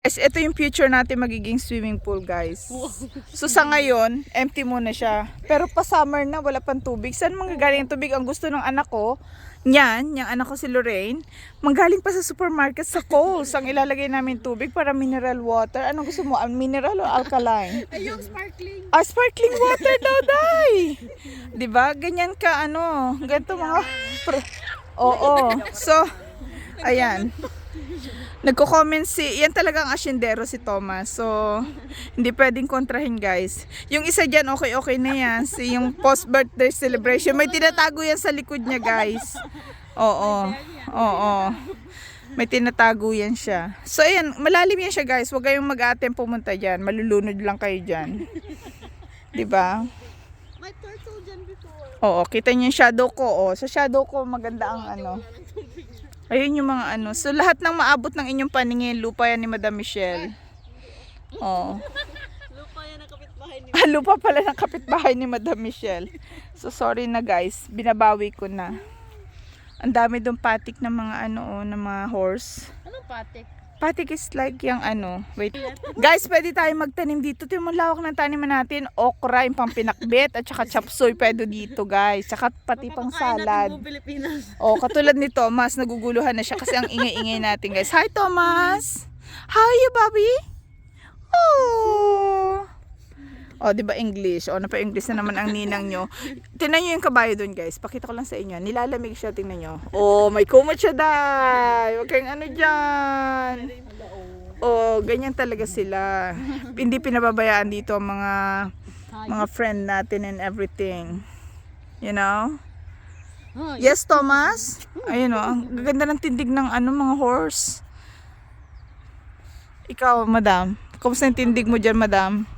Guys, ito yung future natin magiging swimming pool, guys. So sa ngayon, empty muna siya. Pero pa summer na, wala pang tubig. Saan manggagaling ang tubig? Ang gusto ng anak ko, yung anak ko si Lorraine, manggaling pa sa supermarket sa Coles. Ang ilalagay namin tubig para mineral water. Anong gusto mo? Mineral o alkaline? Ay, yung sparkling. Sparkling water daw, day! Diba? Ganyan ka, ganito mga... Oo. So, ayan. Nagko-comment yan talagang asyendero si Thomas. So, hindi pwedeng kontrahin, guys. Yung isa dyan, okay na yan. Yung post-birthday celebration. May tinatago yan sa likod niya, guys. Oo. May tinatago yan siya. So, ayan, malalim yan siya, guys. Huwag kayong mag-aattempt pumunta dyan. Malulunod lang kayo dyan. Diba? May turtle dyan before. Oo, kita niyo yung shadow ko. Sa shadow ko, maganda ang Ayun yung mga So lahat ng maabot ng inyong paningin, lupa yan ni Madam Michelle. Lupa yan ang kapitbahay ni Lupa pala ng kapitbahay ni Madam Michelle. So sorry na, guys, binabawi ko na. Ang dami doon patik ng mga ng mga horse. Anong patik? Patik is like yung wait. Guys, pwede tayo magtanim dito. Ito yung lawak ng taniman natin. Okra, yung pampinakbet, at saka chapsoy pwede dito, guys. Saka pati pang salad. Katulad ni Thomas, naguguluhan na siya kasi ang ingay-ingay natin, guys. Hi, Thomas! How are you, Bobby? Diba English? Napa-English na naman ang ninang nyo. Tingnan nyo yung kabayo dun, guys. Pakita ko lang sa inyo. Nilalamig siya, tingnan nyo. May kumot siya, day! Huwag kayong dyan. Ganyan talaga sila. Hindi pinababayaan dito ang mga friend natin and everything. You know? Yes, Thomas? Ayun ang gaganda ng tindig ng mga horse. Ikaw, madam. Kumusta yung tindig mo dyan, madam?